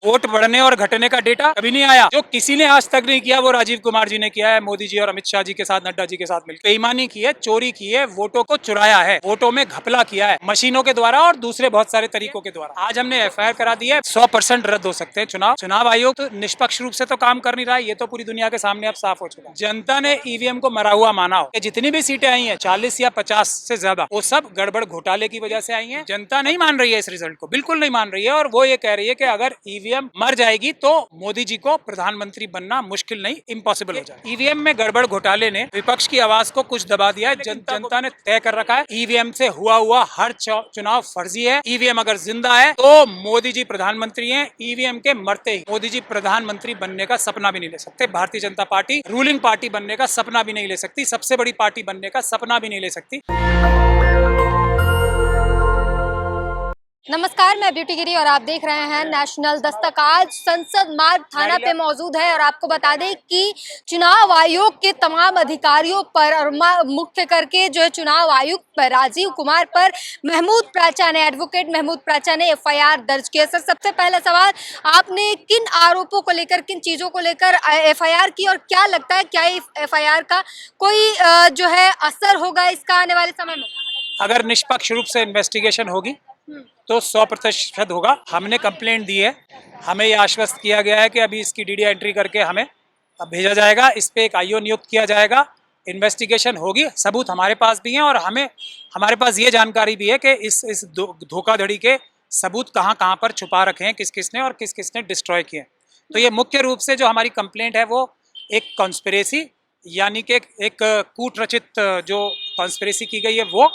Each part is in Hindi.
वोट बढ़ने और घटने का डेटा कभी नहीं आया। जो किसी ने आज तक नहीं किया वो राजीव कुमार जी ने किया है, मोदी जी और अमित शाह जी के साथ, नड्डा जी के साथ मिलकर बेईमानी की है, चोरी की है, वोटों को चुराया है, वोटों में घपला किया है, मशीनों के द्वारा और दूसरे बहुत सारे तरीकों के द्वारा। आज हमने FIR करा दी है। 100% रद्द हो सकते हैं चुनाव आयोग तो निष्पक्ष रूप से तो काम कर नहीं रहा है, ये तो पूरी दुनिया के सामने अब साफ हो चुका है। जनता ने EVM को मरा हुआ माना हो। जितनी भी सीटें आई हैं 40 या 50 से ज्यादा, वो सब गड़बड़ घोटाले की वजह से आई हैं। जनता नहीं मान रही है इस रिजल्ट को, बिल्कुल नहीं मान रही है, और वो ये कह रही है कि अगर EVM मर जाएगी तो मोदी जी को प्रधानमंत्री बनना मुश्किल नहीं, इम्पॉसिबल हो जाए। EVM में गड़बड़ घोटाले ने विपक्ष की आवाज को कुछ दबा दिया है। जनता ने तय कर रखा है EVM से हुआ हर चुनाव फर्जी है। EVM अगर जिंदा है तो मोदी जी प्रधानमंत्री हैं। EVM के मरते ही मोदी जी प्रधानमंत्री बनने का सपना भी नहीं ले सकते। Bharatiya Janata party ruling party बनने का सपना भी नहीं ले सकती, सबसे बड़ी पार्टी बनने का सपना भी नहीं ले सकती। नमस्कार, मैं ब्यूटी गिरी और आप देख रहे हैं नेशनल दस्तक। आज संसद मार्ग थाना पे मौजूद है और आपको बता दें कि चुनाव आयोग के तमाम अधिकारियों पर और मुख्य करके जो है चुनाव आयुक्त पर राजीव कुमार पर एडवोकेट महमूद प्राचा ने FIR दर्ज किया। सर, सबसे पहला सवाल, आपने किन आरोपों को लेकर, किन चीजों को लेकर FIR की और क्या लगता है क्या FIR का कोई जो है असर होगा इसका आने वाले समय में? अगर निष्पक्ष रूप से इन्वेस्टिगेशन होगी तो 100% होगा। हमने कंप्लेंट दी है, हमें यह आश्वस्त किया गया है कि अभी इसकी DD एंट्री करके हमें भेजा जाएगा, इस पे एक IO नियुक्त किया जाएगा, इन्वेस्टिगेशन होगी, सबूत हमारे पास भी हैं और हमारे पास ये जानकारी भी है कि इस धोखाधड़ी के सबूत कहाँ कहाँ पर छुपा रखे हैं, किस किसने और किस किसने डिस्ट्रॉय किए। तो ये मुख्य रूप से जो हमारी कंप्लेंट है वो एक कॉन्स्पिरेसी यानी कि एक कूट रचित जो कॉन्स्पिरेसी की गई है वो,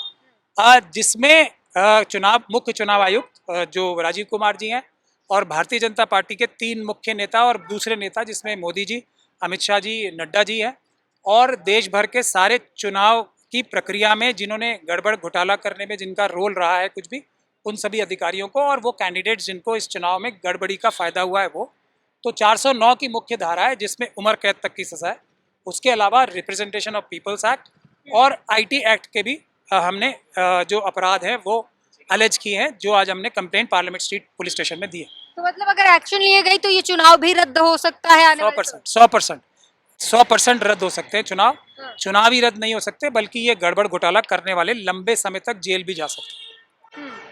जिसमें मुख्य चुनाव आयुक्त जो राजीव कुमार जी हैं और भारतीय जनता पार्टी के 3 मुख्य नेता और दूसरे नेता जिसमें मोदी जी, अमित शाह जी, नड्डा जी हैं, और देश भर के सारे चुनाव की प्रक्रिया में जिन्होंने गड़बड़ घोटाला करने में जिनका रोल रहा है कुछ भी, उन सभी अधिकारियों को और वो कैंडिडेट्स जिनको इस चुनाव में गड़बड़ी का फायदा हुआ है वो। तो 409 की मुख्य धारा है जिसमें उम्र कैद तक की सजा है। उसके अलावा रिप्रेजेंटेशन ऑफ पीपल्स एक्ट और IT एक्ट के भी हमने जो अपराध हैं वो अलेज किए हैं, जो आज हमने complaint parliament street police station में दी है। तो मतलब अगर एक्शन लिए गई तो ये चुनाव भी रद्द हो सकता है आने वाले समय? 100% रद्द हो सकते हैं चुनाव ही रद्द नहीं हो सकते, बल्कि ये गड़बड़ घोटाला करने वाले लंबे समय तक जेल भी जा सकते हैं।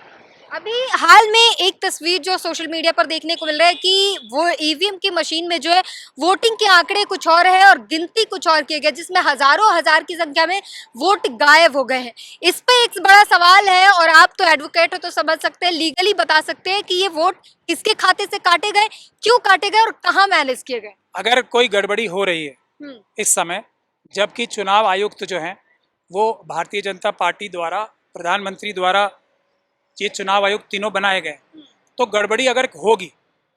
अभी हाल में एक तस्वीर जो सोशल मीडिया पर देखने को मिल रहा है कि वो EVM की मशीन में जो है वोटिंग के आंकड़े कुछ और है और गिनती कुछ और किए गए, जिसमें हजारों हजार की संख्या में वोट गायब हो गए हैं। इस पे एक बड़ा सवाल है और आप तो एडवोकेट हो तो समझ सकते हैं, लीगली बता सकते हैं कि ये वोट किसके खाते से काटे गए, क्यों काटे गए और कहाँ मैनेज किए गए? अगर कोई गड़बड़ी हो रही है इस समय, जबकि चुनाव आयुक्त जो है वो भारतीय जनता पार्टी द्वारा, प्रधानमंत्री द्वारा ये चुनाव आयुक्त तीनों बनाए गए, तो गड़बड़ी अगर होगी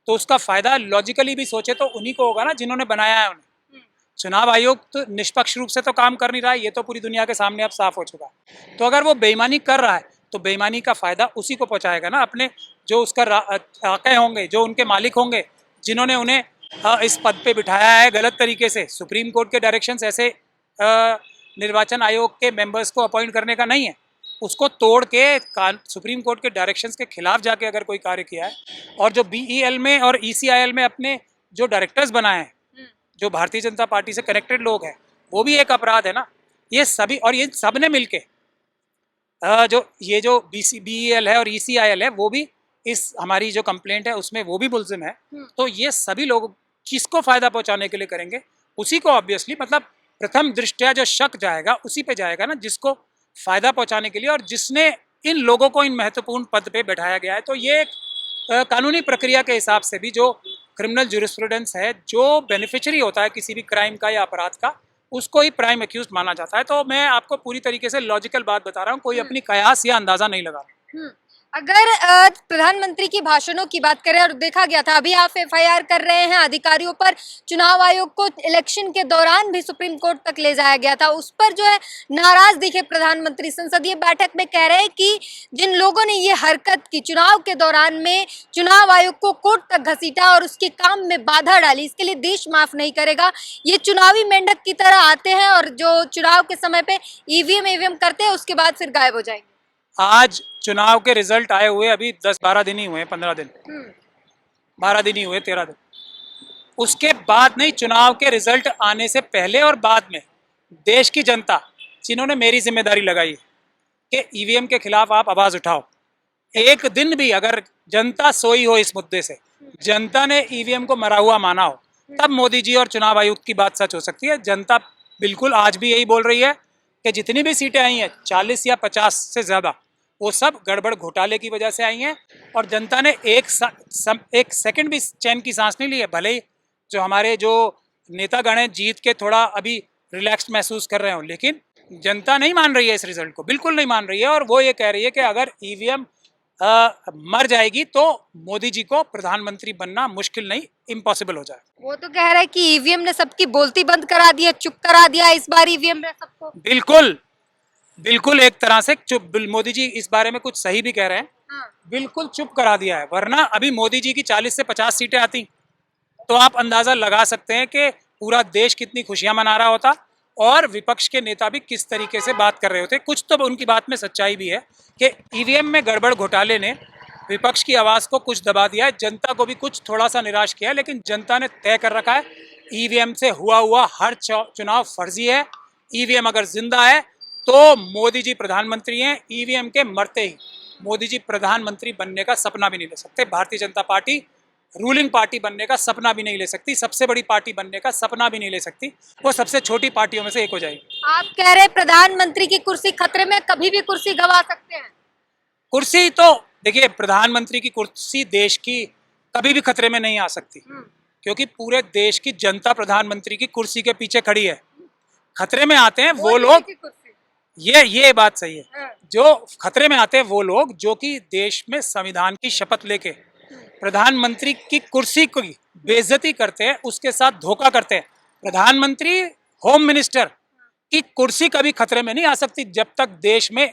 तो उसका फायदा लॉजिकली भी सोचे तो उन्हीं को होगा ना जिन्होंने बनाया है उन्हें। चुनाव आयोग तो निष्पक्ष रूप से तो काम कर नहीं रहा है, ये तो पूरी दुनिया के सामने अब साफ हो चुका है। तो अगर वो बेईमानी कर रहा है तो बेईमानी का फायदा उसी को पहुंचाएगा ना, अपने जो उसका आके होंगे, जो उनके मालिक होंगे, जिन्होंने उन्हें इस पद पे बिठाया है गलत तरीके से। सुप्रीम कोर्ट के डायरेक्शंस ऐसे निर्वाचन आयोग के मेंबर्स को अपॉइंट करने का नहीं है, उसको तोड़ के सुप्रीम कोर्ट के डायरेक्शंस के खिलाफ जाके अगर कोई कार्य किया है, और जो BEL में और ECIL में अपने जो डायरेक्टर्स बनाए हैं जो भारतीय जनता पार्टी से कनेक्टेड लोग हैं, वो भी एक अपराध है ना। ये सभी, और ये सब ने मिलके जो BEL है और ECIL है वो भी इस हमारी जो कंप्लेंट है उसमें वो भी मुलजिम है। तो ये सभी लोग किसको फायदा पहुंचाने के लिए करेंगे, उसी को ऑब्वियसली, मतलब प्रथम दृष्टया जो शक जाएगा उसी पे जाएगा ना, जिसको फायदा पहुंचाने के लिए और जिसने इन लोगों को इन महत्वपूर्ण पद पे बैठाया गया है। तो ये कानूनी प्रक्रिया के हिसाब से भी जो क्रिमिनल ज्यूरिस्प्रूडेंस है, जो बेनिफिशियरी होता है किसी भी क्राइम का या अपराध का, उसको ही प्राइम एक्यूज्ड माना जाता है। तो मैं आपको पूरी तरीके से लॉजिकल बात बता रहा हूँ, कोई अपनी कयास या अंदाजा नहीं लगा रहा। अगर प्रधानमंत्री की भाषणों की बात करें, और देखा गया था अभी आप FIR कर रहे हैं अधिकारियों पर, चुनाव आयोग को इलेक्शन के दौरान भी सुप्रीम कोर्ट तक ले जाया गया था, उस पर जो है नाराज दिखे प्रधानमंत्री। संसदीय बैठक में कह रहे हैं कि जिन लोगों ने ये हरकत की चुनाव के दौरान में, चुनाव आयोग को कोर्ट तक घसीटा और उसके काम में बाधा डाली, इसके लिए देश माफ नहीं करेगा। ये चुनावी मेंढक की तरह आते हैं और जो चुनाव के समय पे EVM करते हैं उसके बाद फिर गायब हो जाएंगे। आज चुनाव के रिजल्ट आए हुए अभी 10-12 दिन ही हुए हैं, 15 दिन। 12 दिन ही हुए, 13 दिन। उसके बाद नहीं, चुनाव के रिजल्ट आने से पहले और बाद में देश की जनता जिन्होंने मेरी जिम्मेदारी लगाई है कि ईवीएम के खिलाफ आप आवाज उठाओ, एक दिन भी अगर जनता सोई हो इस मुद्दे से, जनता ने ईवीएम को मरा हुआ माना हो, तब मोदी जी और चुनाव आयुक्त की बात सच हो सकती है। जनता बिल्कुल आज भी यही बोल रही है कि जितनी भी सीटें आई हैं 40 या 50 से ज़्यादा, वो सब गड़बड़ घोटाले की वजह से आई हैं। और जनता ने एक सेकंड भी चैन की सांस नहीं ली है। भले ही जो हमारे जो नेतागण हैं जीत के थोड़ा अभी रिलैक्स्ड महसूस कर रहे हो, लेकिन जनता नहीं मान रही है इस रिजल्ट को, बिल्कुल नहीं मान रही है। और वो ये कह रही है कि अगर ईवीएम मर जाएगी तो मोदी जी को प्रधानमंत्री बनना मुश्किल नहीं, इम्पॉसिबल हो जाए। वो तो कह रहा है कि ईवीएम ने सबकी बोलती बंद करा दी है, चुप करा दिया इस बार ईवीएम ने सबको। बिल्कुल बिल्कुल, एक तरह से चुप। मोदी जी इस बारे में कुछ सही भी कह रहे हैं। हाँ। बिल्कुल चुप करा दिया है। वरना अभी मोदी जी की 40 से 50 सीटें आती तो आप अंदाजा लगा सकते हैं कि पूरा देश कितनी खुशियां मना रहा होता और विपक्ष के नेता भी किस तरीके से बात कर रहे होते। कुछ तो उनकी बात में सच्चाई भी है कि ईवीएम में गड़बड़ घोटाले ने विपक्ष की आवाज़ को कुछ दबा दिया है, जनता को भी कुछ थोड़ा सा निराश किया है। लेकिन जनता ने तय कर रखा है ईवीएम से हुआ हर चुनाव फर्जी है। ईवीएम अगर जिंदा है तो मोदी जी प्रधानमंत्री हैं। ईवीएम के मरते ही मोदी जी प्रधानमंत्री बनने का सपना भी नहीं ले सकते। Bharatiya Janata party ruling party बनने का सपना भी नहीं ले सकती, सबसे बड़ी पार्टी बनने का सपना भी नहीं ले सकती। वो सबसे छोटी पार्टियों में से एक हो जाएगी। आप कह रहे प्रधानमंत्री की कुर्सी खतरे में, कभी भी कुर्सी गंवा सकते हैं। कुर्सी तो देखिए, प्रधानमंत्री की कुर्सी देश की कभी भी खतरे में नहीं आ सकती, क्योंकि पूरे देश की जनता प्रधानमंत्री की कुर्सी के पीछे खड़ी है। खतरे में आते हैं वो लोग, ये बात सही है, जो खतरे में आते हैं वो लोग जो कि देश में संविधान की शपथ लेके प्रधानमंत्री की कुर्सी की बेइज्जती करते हैं, उसके साथ धोखा करते हैं। प्रधानमंत्री, होम मिनिस्टर की कुर्सी कभी खतरे में नहीं आ सकती जब तक देश में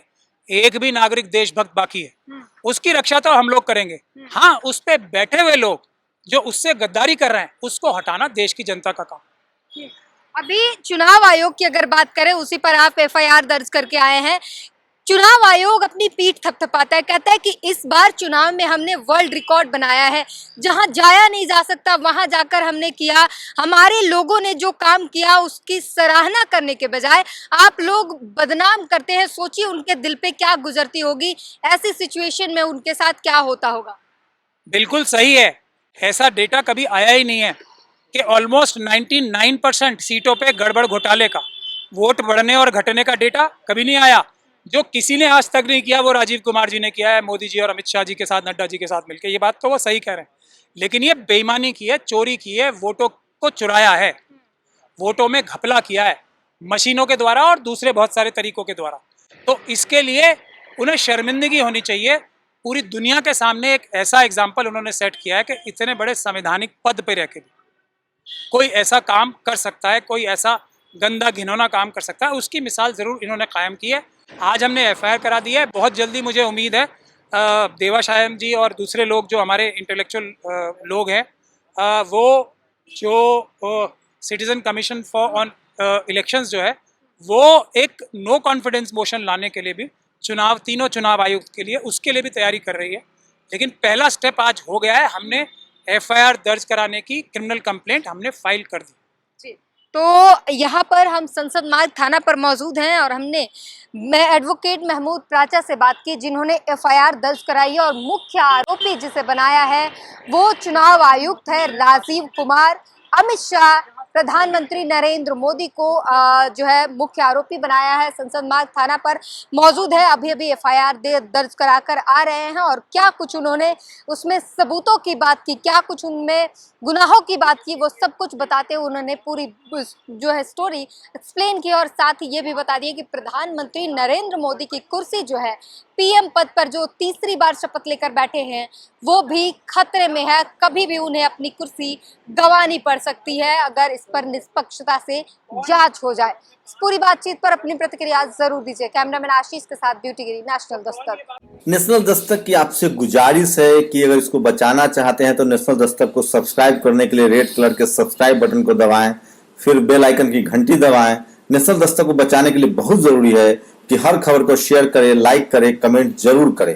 एक भी नागरिक देशभक्त बाकी है। उसकी रक्षा तो हम लोग करेंगे। हाँ, उस पे बैठे हुए लोग जो उससे गद्दारी कर रहे हैं उसको हटाना देश की जनता का काम। अभी चुनाव आयोग की अगर बात करें, उसी पर आप एफआईआर दर्ज करके आए हैं। चुनाव आयोग अपनी पीठ थपथपाता है, कहता है कि इस बार चुनाव में हमने वर्ल्ड रिकॉर्ड बनाया है, जहां जाया नहीं जा सकता वहां जाकर हमने किया। हमारे लोगों ने जो काम किया उसकी सराहना करने के बजाय आप लोग बदनाम करते हैं। सोचिए उनके दिल पे क्या गुजरती होगी, ऐसी सिचुएशन में उनके साथ क्या होता होगा। बिल्कुल सही है, ऐसा डेटा कभी आया ही नहीं है कि ऑलमोस्ट 99% सीटों पे गड़बड़ घोटाले का, वोट बढ़ने और घटने का डेटा कभी नहीं आया। जो किसी ने आज तक नहीं किया वो राजीव कुमार जी ने किया है, मोदी जी और अमित शाह जी के साथ, नड्डा जी के साथ मिलकर। ये बात तो वो सही कह रहे हैं, लेकिन ये बेईमानी की है, चोरी की है, वोटों को चुराया है, वोटों में घपला किया है मशीनों के द्वारा और दूसरे बहुत सारे तरीकों के द्वारा। तो इसके लिए उन्हें शर्मिंदगी होनी चाहिए। पूरी दुनिया के सामने एक ऐसा एग्जाम्पल उन्होंने सेट किया है कि इतने बड़े संवैधानिक पद पर रह के भी कोई ऐसा काम कर सकता है, कोई ऐसा गंदा घिनौना काम कर सकता है, उसकी मिसाल ज़रूर इन्होंने कायम की है। आज हमने एफआईआर करा दी है। बहुत जल्दी मुझे उम्मीद है देवाशायम जी और दूसरे लोग जो हमारे इंटेलेक्चुअल लोग हैं, वो जो citizen commission for on elections जो है, वो एक नो कॉन्फिडेंस मोशन लाने के लिए भी तीनों चुनाव आयुक्त के लिए, उसके लिए भी तैयारी कर रही है। लेकिन पहला स्टेप आज हो गया है, हमने एफआईआर दर्ज कराने की क्रिमिनल कंप्लेंट हमने फाइल कर दी। तो यहाँ पर हम संसद मार्ग थाना पर मौजूद हैं और मैं एडवोकेट महमूद प्राचा से बात की, जिन्होंने एफआईआर दर्ज कराई है और मुख्य आरोपी जिसे बनाया है वो चुनाव आयुक्त है राजीव कुमार। अमित शाह, प्रधानमंत्री नरेंद्र मोदी को जो है मुख्य आरोपी बनाया है। संसद मार्ग थाना पर मौजूद है, अभी अभी एफआईआर दर्ज कराकर आ रहे हैं। और क्या कुछ उन्होंने उसमें सबूतों की बात की, क्या कुछ उनमें गुनाहों की बात की, वो सब कुछ बताते हुए उन्होंने पूरी जो है स्टोरी एक्सप्लेन की। और साथ ही ये भी बता दिया कि प्रधानमंत्री नरेंद्र मोदी की कुर्सी जो है, पीएम पद पर जो तीसरी बार शपथ लेकर बैठे हैं, वो भी खतरे में है। कभी भी उन्हें अपनी कुर्सी गंवानी पड़ सकती है अगर इस पर निष्पक्षता से जांच हो जाए। इस पूरी बातचीत पर अपनी प्रतिक्रिया जरूर दीजिए। कैमरामैन आशीष के साथ ब्यूटी गिरी, नेशनल दस्तक। नेशनल दस्तक की आपसे गुजारिश है कि अगर इसको बचाना चाहते हैं तो नेशनल दस्तक को सब्सक्राइब करने के लिए रेड कलर के सब्सक्राइब बटन को दबाएं, फिर बेल आइकन की घंटी दबाएं। नेशनल दस्तक को बचाने के लिए बहुत जरूरी है कि हर खबर को शेयर करें, लाइक करें, कमेंट जरूर करें।